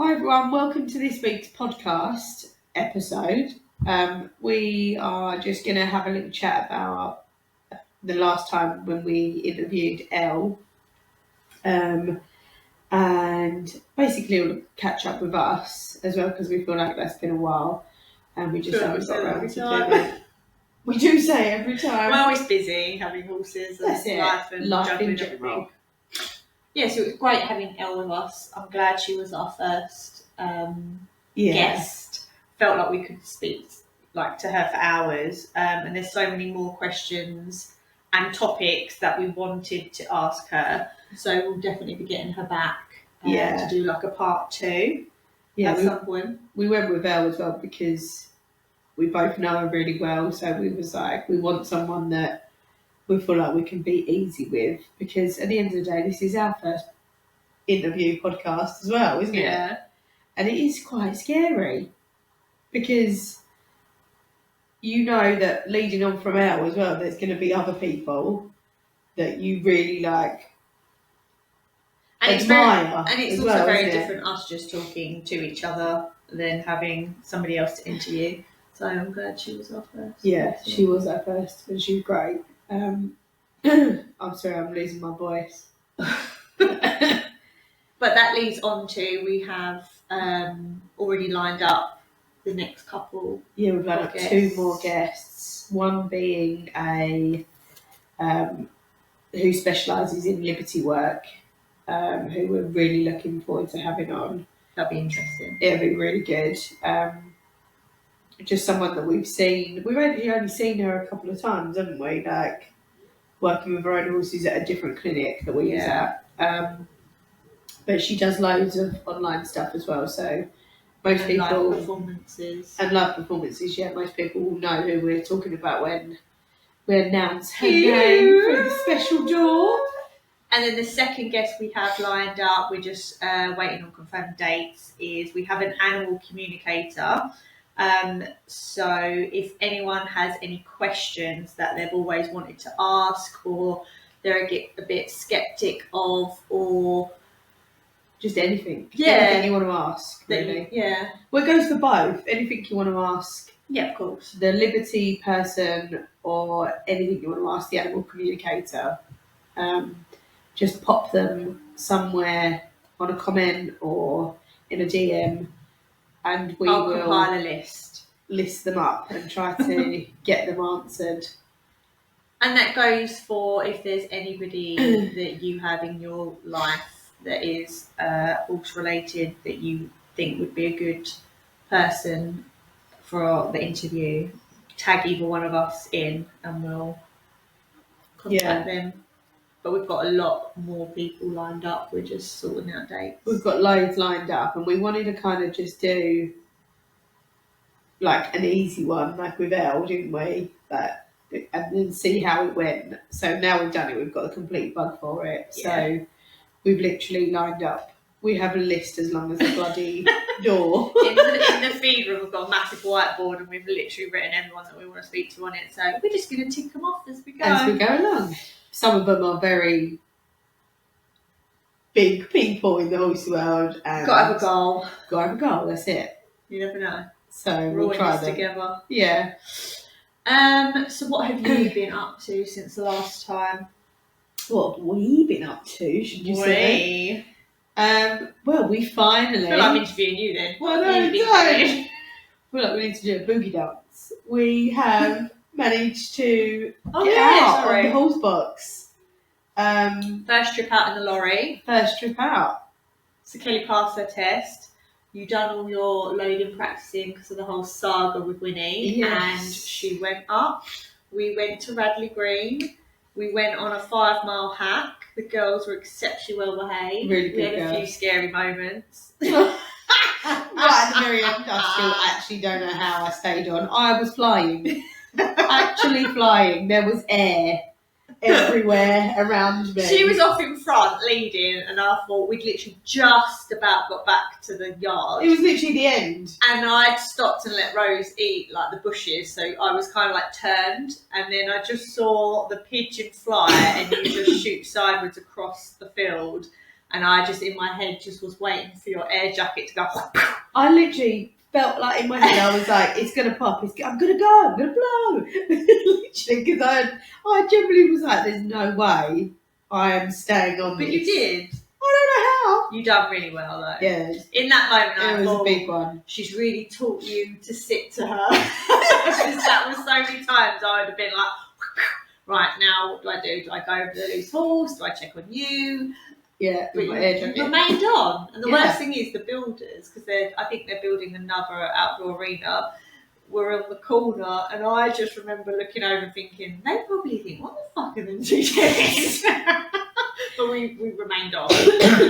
Hi everyone, welcome to this week's podcast episode. We are just going to have a little chat about the last time when we interviewed Elle, and basically we'll catch up with us as well because we feel like that's been a while and we just haven't got around to doing it. We do say every time. We're always busy having horses and life and juggling everything. Yeah, so it was great having Elle with us. I'm glad she was our first guest. Felt like we could speak to her for hours. And there's so many more questions and topics that we wanted to ask her. So we'll definitely be getting her back to do a part 2 at some point. We went with Elle as well because we both know her really well. So we was like, we want someone that we feel like we can be easy with, because at the end of the day, this is our first interview podcast as well, isn't it? Yeah. And it is quite scary because you know that leading on from Elle as well, there's going to be other people that you really like and admire. It's also very different us just talking to each other than having somebody else to interview. So I'm glad she was our first. Yeah, she was our first and she was great. I'm sorry, I'm losing my voice. But that leads on to, we have already lined up the next couple. Yeah, we've lined up 2 more guests. One being a who specialises in liberty work, who we're really looking forward to having on. That'd be interesting. It'll be really good. Just someone that we've seen. We've only seen her a couple of times, haven't we? Like working with her own horses at a different clinic that we was at. But she does loads of online stuff as well. So most people live performances. And live performances. Yeah, most people will know who we're talking about when we announce her name for the special draw. And then the second guest we have lined up, we're just waiting on confirmed dates, is we have an animal communicator. So if anyone has any questions that they've always wanted to ask, or they're a bit skeptic of, or just anything you want to ask, really. Well, it goes for both. Anything you want to ask. Yeah, of course. The liberty person, or anything you want to ask the animal communicator. Just pop them somewhere on a comment or in a DM, and I'll compile a list them up and try to get them answered. And that goes for if there's anybody that you have in your life that is horse related that you think would be a good person for the interview. Tag either one of us in and we'll contact them. But we've got a lot more people lined up. We're just sorting out dates. We've got loads lined up, and we wanted to kind of just do like an easy one, like with Elle, didn't we? And then see how it went. So now we've done it, we've got a complete bug for it. Yeah. So we've literally lined up. We have a list as long as a bloody door. In the feed room, we've got a massive whiteboard, and we've literally written everyone that we want to speak to on it. So we're just going to tick them off as we go. Along. Some of them are very big people in the horse world. And got to have a goal. Got to have a goal, that's it. You never know. So we'll try this together. Yeah. So what have you been up to since the last time? What have we been up to, should you say? Well, we finally... I feel like I'm interviewing you then. Well, no, don't. I feel like we need to do a boogie dance. We have managed to get out on the horse box. First trip out in the lorry. First trip out. So Kelly passed her test. You done all your loading practicing because of the whole saga with Winnie. Yes. And she went up. We went to Radley Green. We went on a 5-mile hack. The girls were exceptionally well behaved. Really good. We had a few scary moments. Right at the very end, I still actually don't know how I stayed on. I was flying. Actually flying. There was air everywhere around me. She was off in front leading, and I thought we'd literally just about got back to the yard. It was literally the end. And I'd stopped and let Rose eat like the bushes, so I was kind of like turned, and then I just saw the pigeon fly and you just shoot sideways across the field. And I just, in my head, just was waiting for your air jacket to go. I literally felt like in my head, I was like, it's going to pop. I'm going to go. I'm going to blow. Literally, because I generally was like, there's no way I am staying on But this. you did. I don't know how. You done really well, though. Yeah. In that moment, I thought it was a big one. She's really taught you to sit to her. Because that was so many times I would have been like, right, now what do I do? Do I go over the loose horse? Do I check on you? Yeah, but you remained on. And the worst thing is the builders, because I think they're building another outdoor arena, were on the corner, and I just remember looking over and thinking, they probably think, what the fuck are them two doing? But we remained on.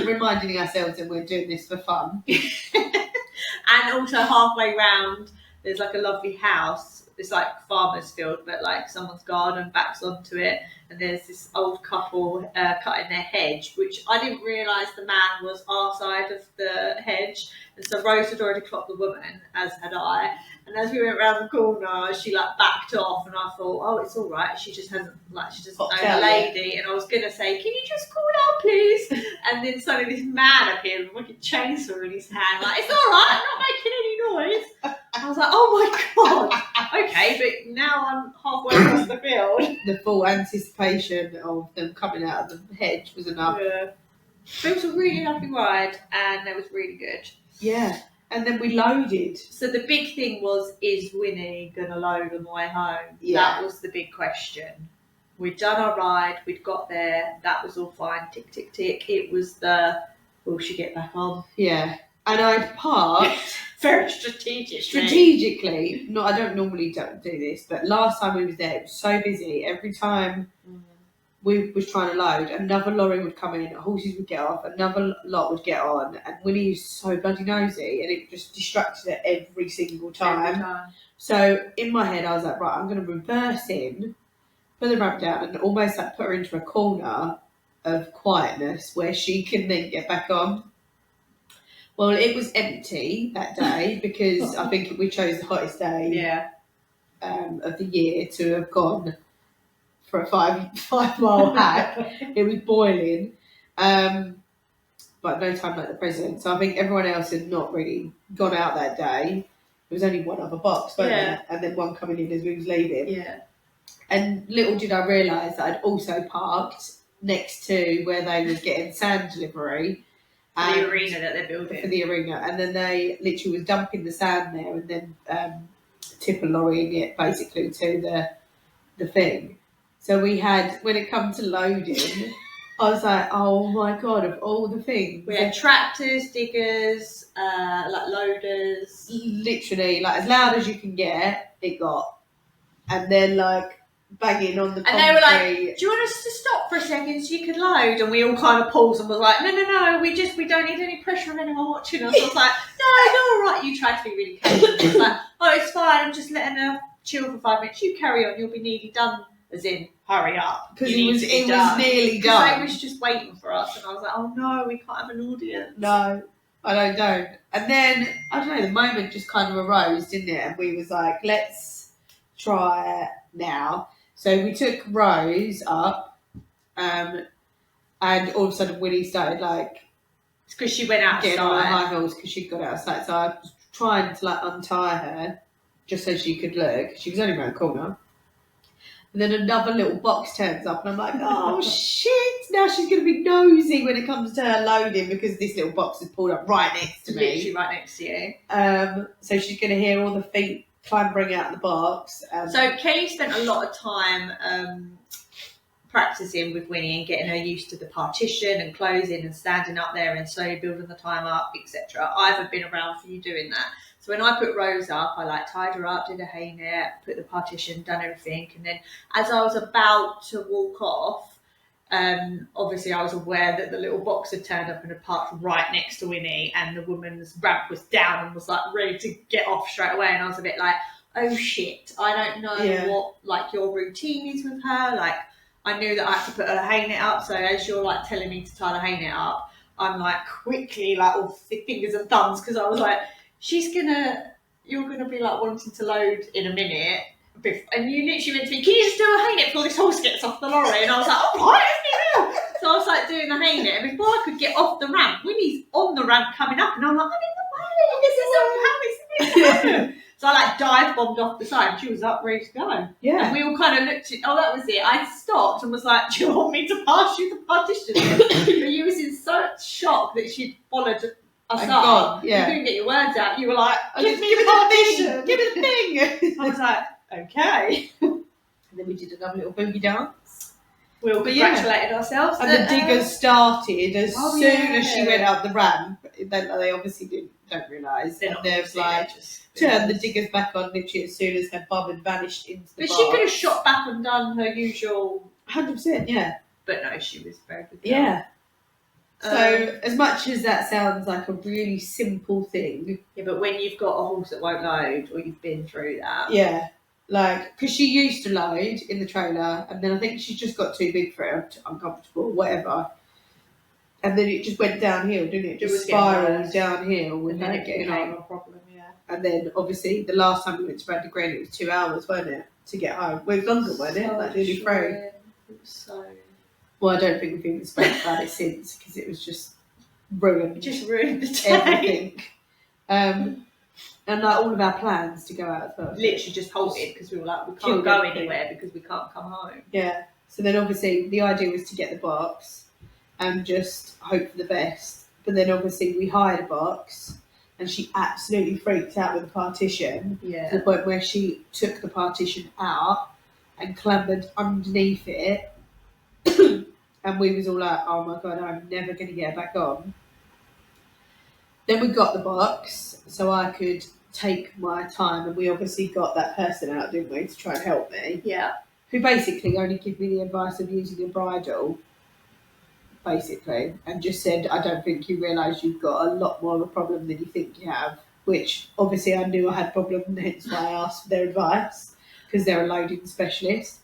Reminding ourselves that we're doing this for fun. And also halfway round, there's like a lovely house. It's like farmer's field, but like someone's garden backs onto it. And there's this old couple cutting their hedge, which I didn't realise the man was our side of the hedge. And so Rose had already clocked the woman, as had I. And as we went round the corner, she like backed off, and I thought, oh, it's all right. She just hasn't, like, she doesn't know the lady. And I was going to say, can you just call out, please? And then suddenly this man appeared with like a chainsaw in his hand, like, it's all right, I'm not making any noise. I was like, oh my God. Okay, but now I'm halfway across the field. The full anticipation of them coming out of the hedge was enough. Yeah. But it was a really lovely ride, and it was really good. Yeah. And then we loaded. So the big thing was, is Winnie going to load on the way home? Yeah. That was the big question. We'd done our ride, we'd got there, that was all fine, tick, tick, tick. It was will she get back on? Yeah. And I'd parked... Very strategically. Strategically. No, I don't normally do this, but last time we was there, it was so busy. Every time we was trying to load, another lorry would come in, horses would get off, another lot would get on, and Winnie was so bloody nosy, and it just distracted her every single time. So in my head, I was like, right, I'm going to reverse in, put the ramp down, and almost like put her into a corner of quietness where she can then get back on. Well, it was empty that day because I think we chose the hottest day of the year to have gone for a 5-mile hack. It was boiling, but no time like the present. So I think everyone else had not really gone out that day. There was only one other box, wasn't there? And then one coming in as we was leaving. Yeah. And little did I realise that I'd also parked next to where they was getting sand delivery. For the arena that they're building. For the arena. And then they literally was dumping the sand there and then tipper lorrying it basically to the thing. So we had, when it comes to loading, I was like, oh my God, of all the things. We had tractors, diggers, like loaders. Literally, like as loud as you can get, it got. And then like banging on the concrete. And they were like, do you want us to stop for a second so you can load? And we all kind of paused and was like, no, we don't need any pressure of anyone watching us. I was like, no, you're all right. You tried to be really casual. It's like, oh, it's fine. I'm just letting her chill for 5 minutes. You carry on. You'll be nearly done. As in, hurry up. Because it was nearly done. They was just waiting for us. And I was like, oh no, we can't have an audience. No, I don't. And then, I don't know, the moment just kind of arose, didn't it? And we was like, let's try it now. So we took Rose up, and all of a sudden Winnie started like... It's because she went outside. Getting on her high heels because she'd got outside. So I was trying to like untie her just so she could look. She was only around the corner. And then another little box turns up and I'm like, oh shit, now she's going to be nosy when it comes to her loading because this little box is pulled up right next to me. Literally right next to you. So she's going to hear all the feet clambering out of the box. So Kelly spent a lot of time practicing with Winnie and getting her used to the partition and closing and standing up there and slowly building the time up, etc. I haven't been around for you doing that. So when I put Rose up, I like tied her up, did a hay net, put the partition, done everything. And then as I was about to walk off, obviously I was aware that the little box had turned up and had parked right next to Winnie and the woman's ramp was down and was like ready to get off straight away. And I was a bit like, oh shit, I don't know what like your routine is with her. Like I knew that I had to put her hay net up. So as you're like telling me to tie the hay net up, I'm like quickly like all fingers and thumbs because I was like, you're gonna be like wanting to load in a minute, and you literally went to me, can you just do a hay net before this horse gets off the lorry? And I was like, all right, let's do it. So I was like doing the hay net, and before I could get off the ramp, Winnie's on the ramp coming up, and I'm like, I'm in the way. So I like dive bombed off the side, and she was up ready to go. Yeah. And we all kind of looked at, that was it. I stopped and was like, do you want me to pass you the partition? But you was in such shock that she'd followed us up. Yeah. You couldn't get your words out. You were like, give me the partition. Give me the thing. I was like, okay. And then we did another little boogie dance. We all congratulated ourselves. And the diggers started as soon as she went up the ramp. They obviously don't realise. And they're like, turn the diggers back on literally as soon as her bum had vanished into the box. She could have shot back and done her usual... 100%, yeah. But no, she was very good. Yeah. So, as much as that sounds like a really simple thing... Yeah, but when you've got a horse that won't load, or you've been through that... Yeah. Like, because she used to load in the trailer, and then I think she just got too big for her, uncomfortable, whatever. And then it just went downhill, didn't it? Just spiraled downhill. And then it became a problem, yeah. And then, obviously, the last time we went to Bradley Green, it was 2 hours, wasn't it? To get home. Well, it was longer, wasn't it? Like, nearly 3. It was so... Well, I don't think we've even spoken about it since, because it was just ruined. It just ruined the day. Everything. And like all of our plans to go out as well. Literally just halted because we were like, we can't go anywhere because we can't come home. Yeah. So then obviously the idea was to get the box and just hope for the best. But then obviously we hired a box and she absolutely freaked out with the partition. Yeah. To the point where she took the partition out and clambered underneath it. And we was all like, oh my God, I'm never going to get it back on. Then we got the box so I could take my time, and we obviously got that person out, didn't we, to try and help me. Yeah. Who basically only gave me the advice of using a bridle, basically, and just said, I don't think you realise you've got a lot more of a problem than you think you have, which obviously I knew I had a problem, and hence why I asked for their advice, because they're a loading specialist.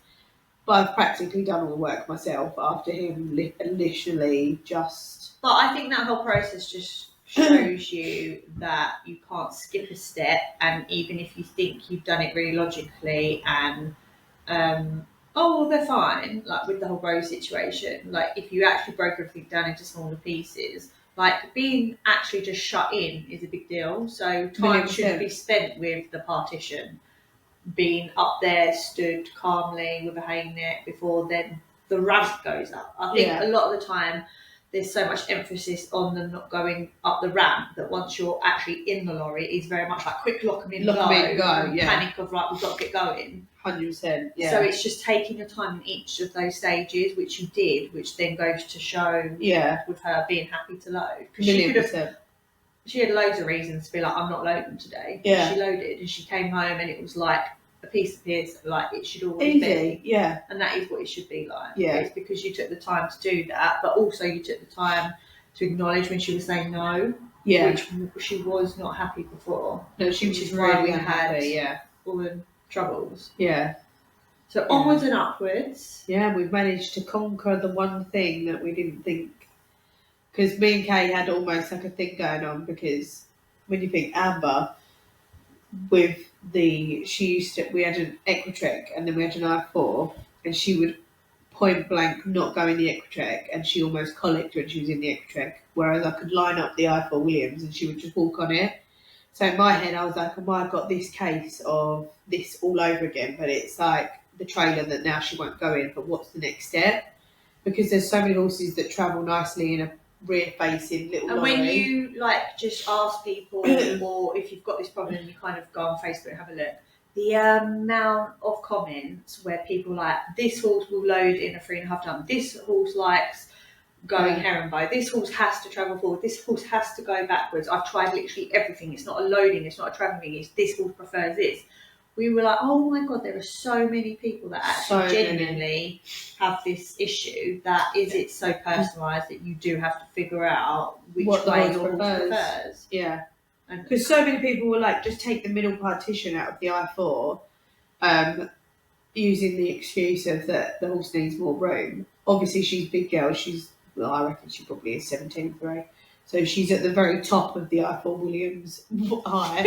But I've practically done all the work myself after him initially just... But I think that whole process just shows you that you can't skip a step, and even if you think you've done it really logically and they're fine, like with the whole row situation, like if you actually broke everything down into smaller pieces, like being actually just shut in is a big deal. So time should be spent with the partition, being up there stood calmly with a hay net before then the ramp goes up. I think a lot of the time there's so much emphasis on them not going up the ramp that once you're actually in the lorry, it's very much like quick lock them in, panic of like, we've got to get going. 100%, yeah. So it's just taking your time in each of those stages, which you did, which then goes to show with her being happy to load. Because she had loads of reasons to be like, I'm not loading today. Yeah. She loaded and she came home and it was like a piece of his, like it should always be. Yeah. And that is what it should be like. Yeah. It's because you took the time to do that, but also you took the time to acknowledge when she was saying no. Yeah. Which she was not happy before. No, she was really why we unhappy, had all the troubles. Yeah. So onwards and upwards. Yeah, we've managed to conquer the one thing that we didn't think. Because me and Kay had almost like a thing going on, because when you think Amber, we had an Equitrek and then we had an I4, and she would point blank not go in the Equitrek, and she almost colicked when she was in the Equitrek, whereas I could line up the I4 Williams and she would just walk on it. So in my head I was like, oh, I've got this case of this all over again, but it's like the trailer that now she won't go in, but what's the next step? Because there's so many horses that travel nicely in a rear-facing little lorry. And when you like just ask people, or if you've got this problem, you kind of go on Facebook and have a look. The amount of comments where people are like, this horse will load in a 3.5 ton. This horse likes going herringbone. This horse has to travel forward. This horse has to go backwards. I've tried literally everything. It's not a loading. It's not a travelling. It's this horse prefers this. We were like, oh my God, there are so many people that actually genuinely have this issue that it's so personalised that you do have to figure out which way your horse prefers. Yeah. Because so many people were like, just take the middle partition out of the I4, using the excuse of that the horse needs more room. Obviously, she's a big girl. I reckon she probably is 17'3". So she's at the very top of the I4 Williams high.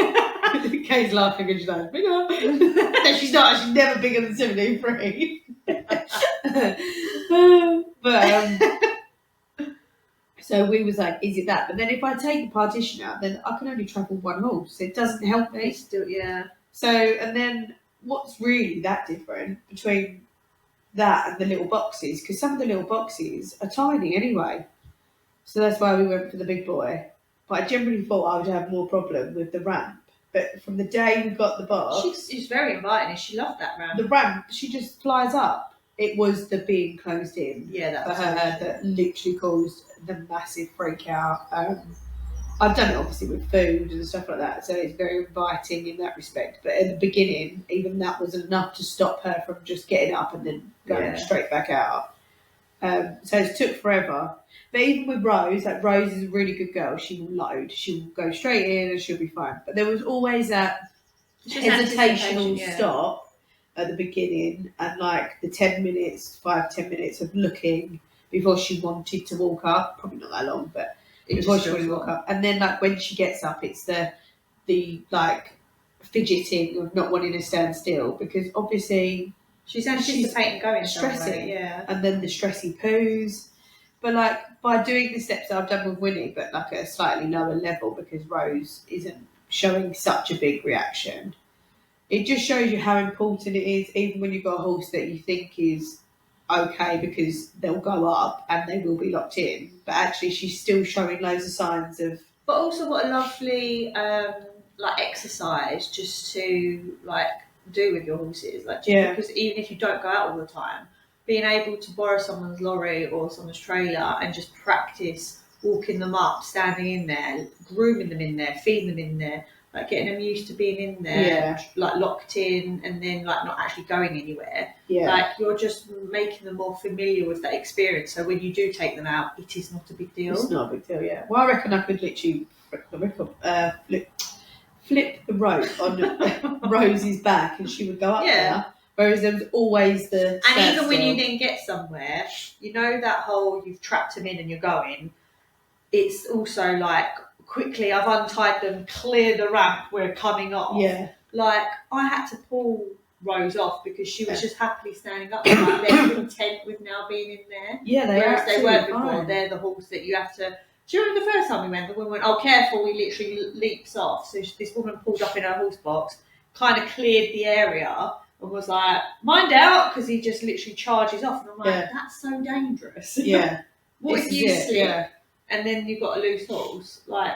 Kay's laughing and she's like, bigger. No, she's not. She's never bigger than 17'3". But we was like, is it that? But then if I take the partition out, then I can only travel one horse. It doesn't help me. Still, yeah. So, and then what's really that different between that and the little boxes? Because some of the little boxes are tiny anyway. So that's why we went for the big boy. But I generally thought I would have more problem with the ramp. But from the day we got the box... She's very inviting. She loved that ramp. The ramp, she just flies up. It was the being closed in that for her that literally caused the massive freak out. I've done it obviously with food and stuff like that, so it's very inviting in that respect. But in the beginning, even that wasn't enough to stop her from just getting up and then going straight back out. So it took forever. But even with Rose, like Rose is a really good girl. She will load. She will go straight in and she'll be fine. But there was always that hesitational stop at the beginning and like the 10 minutes of looking before she wanted to walk up. Probably not that long, but before she wanted to walk up. And then like when she gets up, it's the like fidgeting of not wanting to stand still because obviously she's anticipating going stressing, yeah. And then the stressy poos. But like by doing the steps that I've done with Winnie, but like at a slightly lower level because Rose isn't showing such a big reaction, it just shows you how important it is, even when you've got a horse that you think is okay because they'll go up and they will be locked in, but actually she's still showing loads of signs of. But also, what a lovely like exercise just to like do with your horses, like because even if you don't go out all the time, being able to borrow someone's lorry or someone's trailer and just practice walking them up, standing in there, grooming them in there, feeding them in there, like getting them used to being in there, like locked in and then like not actually going anywhere. Like you're just making them more familiar with that experience. So when you do take them out, it is not a big deal. It's not a big deal, yeah. Well, I reckon I could literally flip the rope on Rosie's back and she would go up there. Whereas there was always the... And even when you then get somewhere, you know that whole you've trapped them in and you're going, it's also like, quickly I've untied them, clear the ramp, we're coming off. Yeah. Like, I had to pull Rose off because she was just happily standing up. Like, they're content with now being in there. Yeah, whereas they weren't before. They're the horse that you have to... Do you remember the first time we went? The woman went, oh, careful, we literally leaps off. So this woman pulled up in her horse box, kind of cleared the area and was like, mind out, because he just literally charges off. And I'm like, that's so dangerous. Yeah. What if you slip? Yeah. And then you've got a loose horse. Like,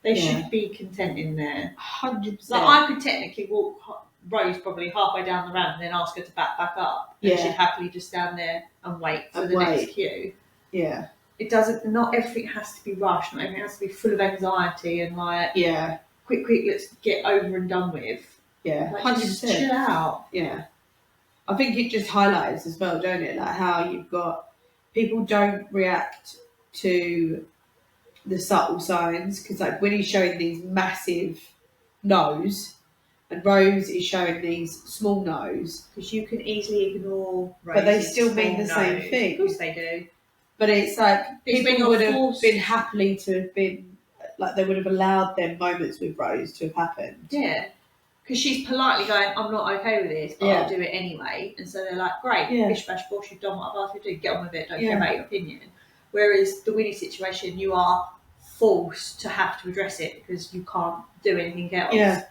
they should be content in there. 100%. Like, I could technically walk Rose probably halfway down the ramp and then ask her to back up. And she'd happily just stand there and wait for the next cue. Yeah. It doesn't, not everything has to be rushed. Not everything has to be full of anxiety and like, quick, let's get over and done with. Yeah, like, 100%. Just chill out. Yeah. I think it just highlights as well, don't it? Like how you've got people don't react to the subtle signs because like Winnie's showing these massive no's and Rose is showing these small no's. Because you can easily ignore Rose's but they still mean the same thing. Of course they do. But it's like people would have been happily to have been, like they would have allowed them moments with Rose to have happened. Yeah. Because she's politely going, I'm not okay with this, but I'll do it anyway. And so they're like, great, bish bash bosh, you've done what I've asked you to do, get on with it, don't care about your opinion. Whereas the Winnie situation, you are forced to have to address it because you can't do anything else. Yeah.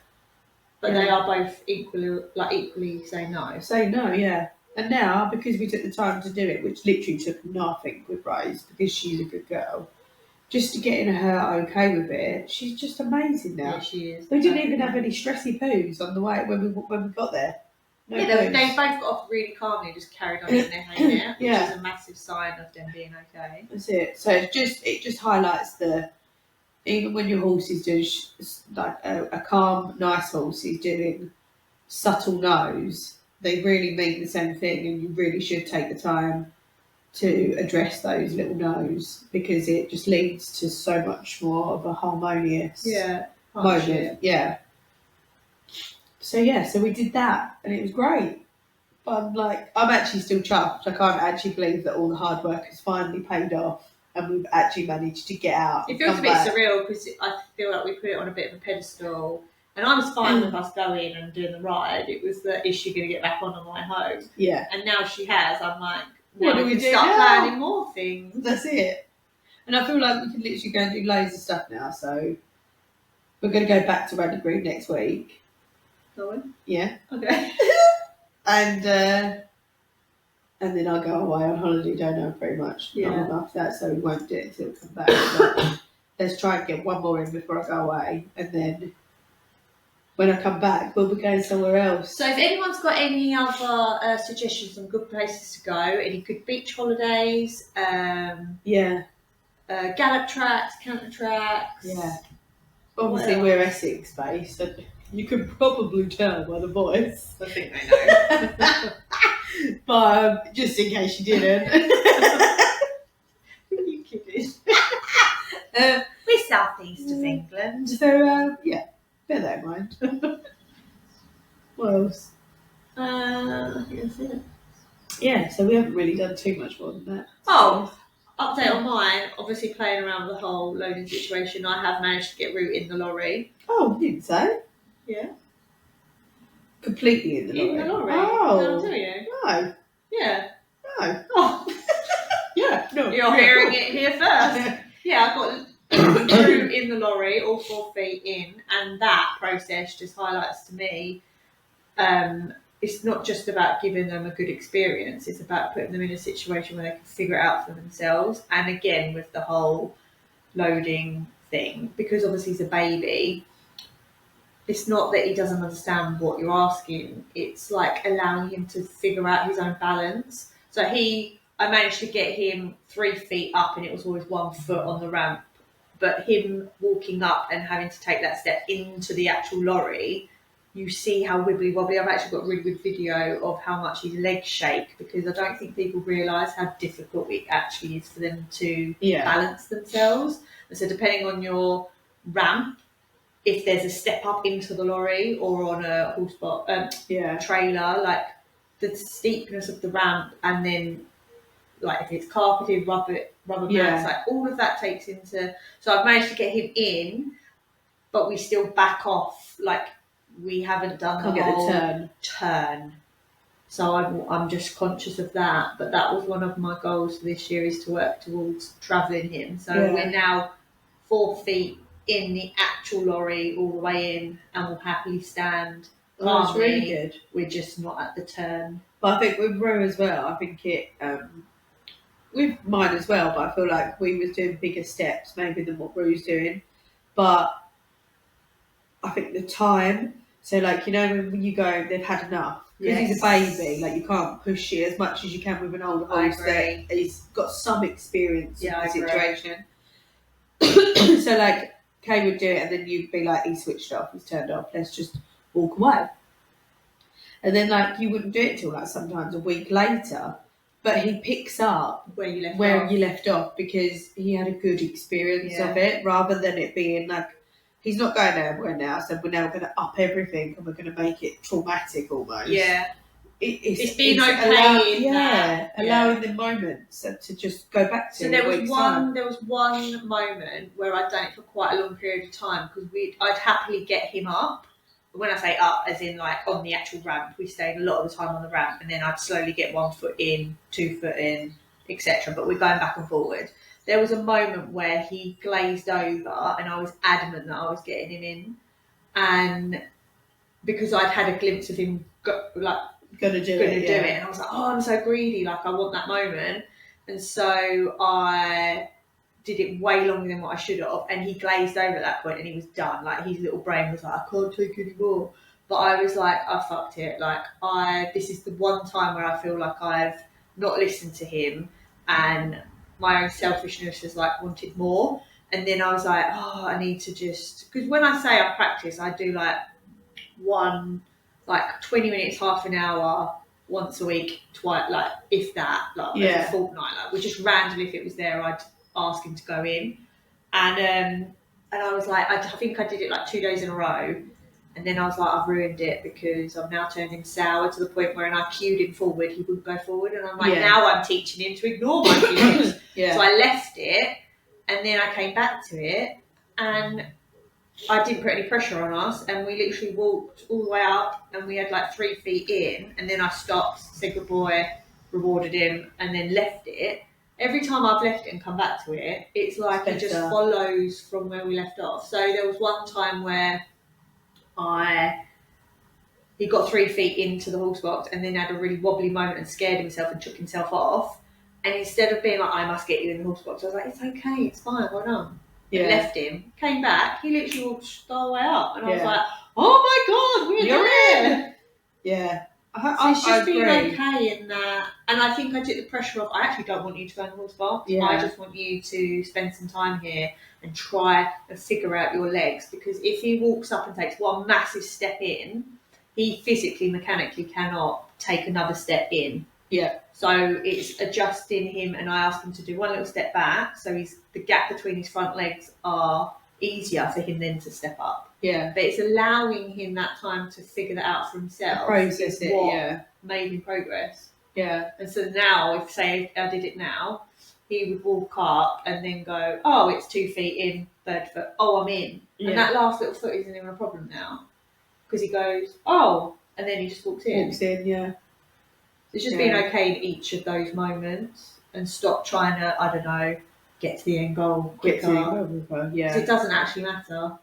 But they are both equally say no. Say no, yeah. And now, because we took the time to do it, which literally took nothing with Rose, because she's a good girl, just to getting her okay with it, she's just amazing now. Yeah, she is. We didn't even have any stressy poos on the way when we got there. No they both got off really calmly and just carried on in their hanging out, which is a massive sign of them being okay. That's it. So it just highlights even when your horse is doing like a calm, nice horse is doing subtle no's, they really mean the same thing, and you really should take the time to address those little no's because it just leads to so much more of a harmonious moment. Yeah. So we did that and it was great. But I'm actually still chuffed. I can't actually believe that all the hard work has finally paid off and we've actually managed to get out. It feels a bit surreal because I feel like we put it on a bit of a pedestal. And I was fine with us going and doing the ride. It was the, is she going to get back on the way home? Yeah. And now she has. I'm like, now we can start planning more things. That's it. And I feel like we can literally go and do loads of stuff now. So we're going to go back to Ruddy Green next week. Going? Yeah. Okay. And then I'll go away on holiday, don't I, pretty much. Yeah. Not long after that, so we won't do it until we come back. But let's try and get one more in before I go away. And then when I come back, we'll be going somewhere else. So if anyone's got any other suggestions on good places to go, any good beach holidays, gallop tracks, counter tracks. Yeah. Obviously, we're Essex based, so you can probably tell by the voice. I think they know. But just in case you didn't. Are you kidding? We're southeast of England. So, bear that in mind. What else? I think that's it. Yeah, so we haven't really done too much more than that. Oh, update on mine. Obviously, playing around with the whole loading situation, I have managed to get root in the lorry. Oh, you didn't say? Yeah. Completely in the lorry? In the lorry. Oh. Did I tell you? No. Yeah. No. Oh. Yeah, no. You're hearing it here first. Yeah, I got root in the lorry, all 4 feet in, and that process just highlights to me it's not just about giving them a good experience, it's about putting them in a situation where they can figure it out for themselves. And again, with the whole loading thing, because obviously he's a baby, it's not that he doesn't understand what you're asking, it's like allowing him to figure out his own balance. So I managed to get him 3 feet up and it was always 1 foot on the ramp, but him walking up and having to take that step into the actual lorry, you see how wibbly wobbly. I've actually got a really good video of how much his legs shake, because I don't think people realise how difficult it actually is for them to balance themselves. And so depending on your ramp, if there's a step up into the lorry or on a trailer, like the steepness of the ramp, and then like if it's carpeted, rubber mats, like all of that takes into. So I've managed to get him in, but we still back off, like we haven't done the whole turn. So I'm just conscious of that. But that was one of my goals for this year, is to work towards travelling him. So we're now 4 feet in the actual lorry all the way in, and will happily stand. Oh, that's really good. We're just not at the turn. But I think with Rue as well, I think it with mine as well, but I feel like we was doing bigger steps maybe than what Rue's doing. But I think the time, so like, you know, when you go, they've had enough. Because he's a baby, like you can't push it as much as you can with an older horse that he's got some experience in the situation. So like, Kay would do it and then you'd be like, he's switched off, he's turned off, let's just walk away. And then like, you wouldn't do it till like sometimes a week later. But he picks up where you left off because he had a good experience of it, rather than it being like, he's not going anywhere now, so we're now going to up everything and we're going to make it traumatic almost. Yeah. It's being okay. Allowing the moments to just go back to. So there was one moment where I'd done it for quite a long period of time, because I'd happily get him up. When I say up, as in like on the actual ramp, we stayed a lot of the time on the ramp, and then I'd slowly get 1 foot in, 2 foot in, etc. But we're going back and forward. There was a moment where he glazed over, and I was adamant that I was getting him in, and because I'd had a glimpse of him gonna do it, and I was like, oh, I'm so greedy, like I want that moment, and so I did it way longer than what I should have, and he glazed over at that point and he was done. Like his little brain was like, I can't take any more. But I was like, I fucked it. Like this is the one time where I feel like I've not listened to him, and my own selfishness has like wanted more. And then I was like, oh, I need to just, because when I say I practice, I do like 20 minutes, half an hour, once a week, twice, like if that, like a fortnight. Like we just randomly, if it was there, I'd ask him to go in, and I was like, I think I did it like 2 days in a row, and then I was like, I've ruined it, because I'm now turning sour to the point where when I cued him forward, he wouldn't go forward, and I'm like, now I'm teaching him to ignore my cues. So I left it, and then I came back to it, and I didn't put any pressure on us, and we literally walked all the way up, and we had like 3 feet in, and then I stopped, said good boy, rewarded him, and then left it. every time I've left it and come back to it, it's like it just follows from where we left off. So there was one time where he got 3 feet into the horse box and then had a really wobbly moment and scared himself and took himself off. And instead of being like, I must get you in the horse box, I was like, it's okay, it's fine, well done. Yeah. And left him, came back, he literally walked the whole way up. And I was like, oh my God, you're in. Yeah. So it's just being okay in that. And I think I took the pressure off. I actually don't want you to go in the horse box. Yeah. I just want you to spend some time here and try and figure out your legs. Because if he walks up and takes one massive step in, he physically, mechanically cannot take another step in. Yeah. So it's adjusting him, and I asked him to do one little step back. So the gap between his front legs are easier for him then to step up. Yeah. But it's allowing him that time to figure that out for himself. Process it, what made him progress. Yeah. And so now, if say I did it now, he would walk up and then go, oh, it's 2 feet in, third foot, oh, I'm in. Yeah. And that last little foot isn't even a problem now. Because he goes, oh, and then he just walks in. Walks in, yeah. So it's just being okay in each of those moments and stop trying to, I don't know, get to the end goal quicker. Get to the end goal quicker, yeah. Because it doesn't actually matter.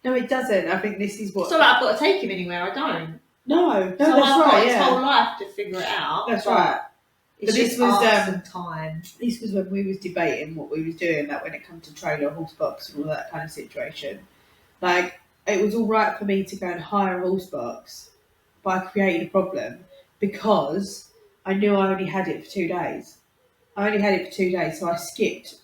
No, it doesn't. I think this is what... It's not like I've got to take him anywhere, I don't. No, so that's I've right, got his whole life to figure it out. That's right. It's just some time. This was when we was debating what we was doing, like when it comes to trailer, horse box and all that kind of situation. Like, it was all right for me to go and hire a horse box, but I created a problem because I knew I only had it for 2 days. I only had it for 2 days, so I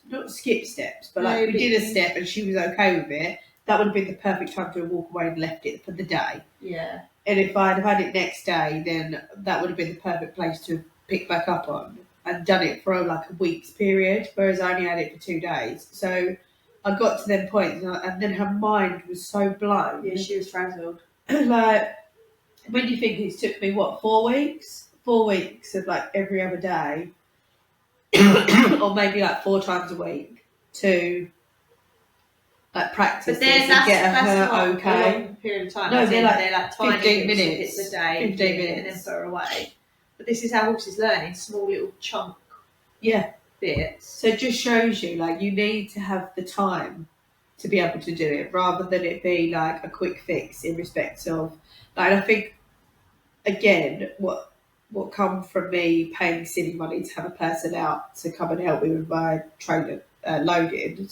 not skipped steps, but like we did a step and she was okay with it. That would have been the perfect time to walk away and left it for the day. Yeah. And if I'd have had it next day, then that would have been the perfect place to pick back up on and done it for like a week's period, whereas I only had it for 2 days. So I got to them points and then her mind was so blown. Yeah, she was frazzled. Like, when do you think it took me, 4 weeks? 4 weeks of like every other day or maybe like 4 times a week to like practice this and get her okay. A long period of time. No, they're like 15 minutes. It's a day. 15 minutes. And then put her away. But this is how horses learn, in small little chunk bits. So it just shows you, like, you need to have the time to be able to do it rather than it be like a quick fix in respect of, like, I think, again, what come from me paying silly money to have a person out to come and help me with my trailer loading,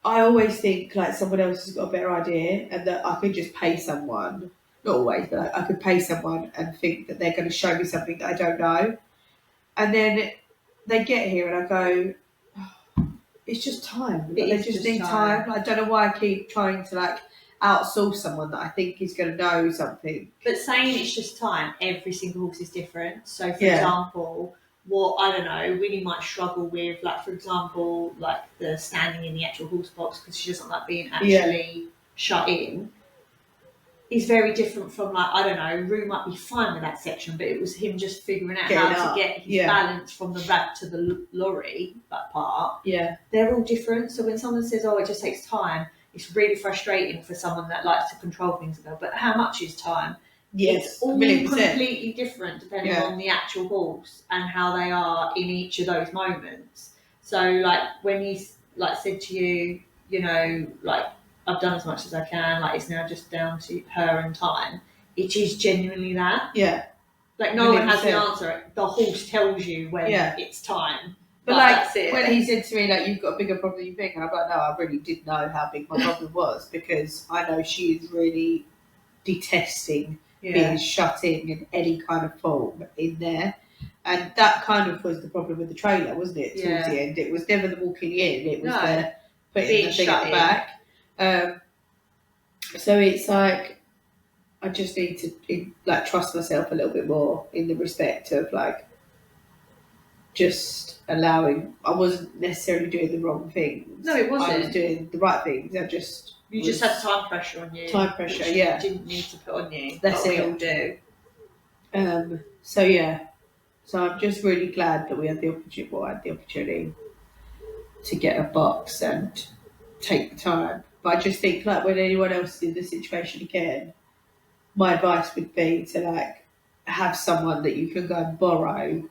I always think like someone else has got a better idea and that I could just pay someone, not always, but I could pay someone and think that they're going to show me something that I don't know. And then they get here and I go, oh, it's just time. Like, they just need time. I don't know why I keep trying to like outsource someone that I think is going to know something. But saying it's just time, every single horse is different. So for example, what, I don't know, Winnie might struggle with, like, for example, like the standing in the actual horse box because she doesn't like being actually shut in, is very different from, like, I don't know, Rue might be fine with that section, but it was him just figuring out how to get his balance from the rack to the lorry, that part. Yeah. They're all different. So when someone says, oh, it just takes time, it's really frustrating for someone that likes to control things. But how much is time? Yes, it's all completely different depending on the actual horse and how they are in each of those moments. So, like, when he's like said to you, you know, like, I've done as much as I can, like, it's now just down to her and time. It is genuinely that. Yeah. Like, no one has the answer. The horse tells you when it's time. But like, that's it. When he said to me, like, you've got a bigger problem than you think, and I'm like, no, I really did know how big my problem was because I know she is really detesting being shut in any kind of form in there. And that kind of was the problem with the trailer, wasn't it, towards the end? It was never the walking in, it was the putting the thing at the back. So it's like, I just need to like trust myself a little bit more in the respect of like just allowing. I wasn't necessarily doing the wrong things. No, it wasn't. I was doing the right things. You just had time pressure on you. Time pressure, which you didn't need to put on you. That's it. We all do. So I'm just really glad that we had the opportunity to get a box and take the time. But I just think, like, when anyone else is in this situation again, my advice would be to like have someone that you can go and borrow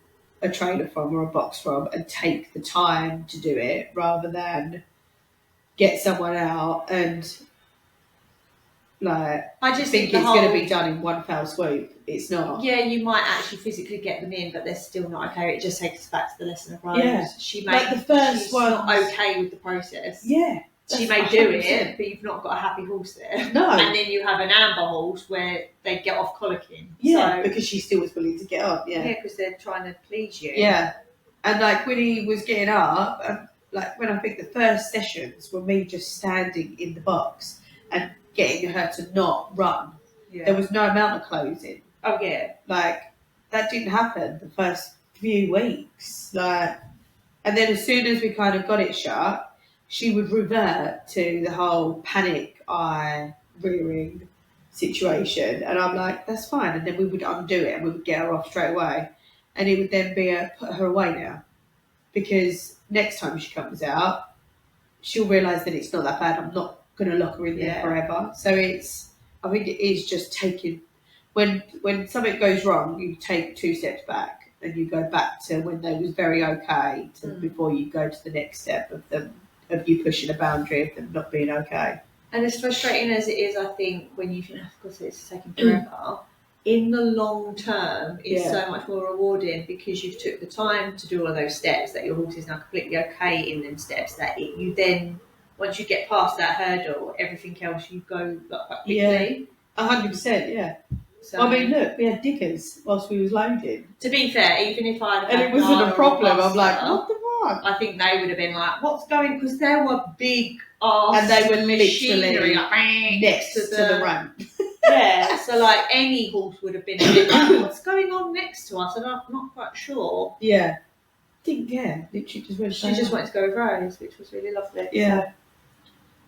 a trailer from or a box from and take the time to do it rather than get someone out and like I just think it's going to be done in one fell swoop. It's not. Yeah, you might actually physically get them in, but they're still not okay. It just takes us back to the lesson of Rose. Yeah. She may, like the first she's one, not okay with the process. Yeah. She may 100%. Do it, but you've not got a happy horse there. No. And then you have an amber horse where they get off colicking. Yeah, so, because she still was willing to get up. Yeah. Yeah, because they're trying to please you. Yeah. And like when he was getting up, like when I think the first sessions were me just standing in the box and getting her to not run. Yeah. There was no amount of closing. Oh yeah. Like that didn't happen the first few weeks. Like, and then as soon as we kind of got it shut, she would revert to the whole panic eye rearing situation. And I'm like, that's fine. And then we would undo it and we would get her off straight away. And it would then be a put her away now. Because next time she comes out, she'll realise that it's not that bad. I'm not going to lock her in there forever. So I think it is just taking, when something goes wrong, you take 2 steps back and you go back to when they was very okay before you go to the next step of you pushing a boundary of them not being okay. And as frustrating as it is, I think, when you think, of course, it's taking forever, in the long term, it's so much more rewarding because you've took the time to do all of those steps, that your horse is now completely okay in them steps, that you then, once you get past that hurdle, everything else you go quite quickly. 100%, yeah. So, I mean, look, we had diggers whilst we was loading. To be fair, even if I'd and it wasn't a problem, I'm like, what the fuck? I think they would have been like, what's going? Because there were big ass and they were machinery literally next to the ramp. Yeah, so like any horse would have been a bit like, what's going on next to us? And I'm not quite sure. Yeah. Didn't care. Literally just went. She just wanted to go with Rose, which was really lovely. Yeah.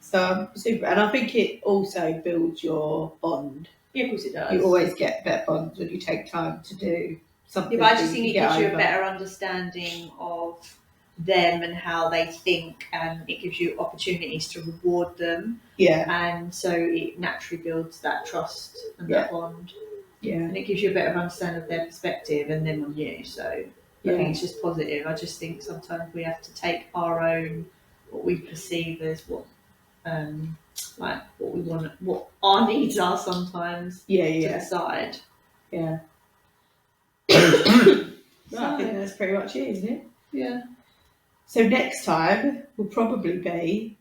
So super, and I think it also builds your bond. Yeah, of course it does. You always get better bonds when you take time to do something. Yeah, but I just think it gives you a better understanding of them and how they think, and it gives you opportunities to reward them. Yeah. And so it naturally builds that trust and that bond. Yeah. And it gives you a better understanding of their perspective and them on you. So I think it's just positive. I just think sometimes we have to take our own, what we perceive as what we want, what our needs are sometimes to decide. Yeah. I think that's pretty much it, isn't it? Yeah. So next time will probably be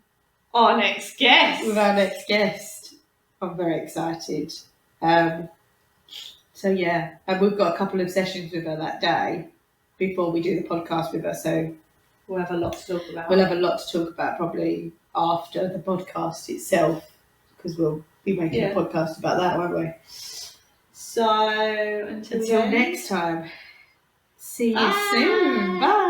our next guest. With our next guest. I'm very excited. So yeah, and we've got a couple of sessions with her that day before we do the podcast with her. So we'll have a lot to talk about. We'll have a lot to talk about probably after the podcast itself, because we'll be making a podcast about that, won't we? So until next time, see you soon. Bye.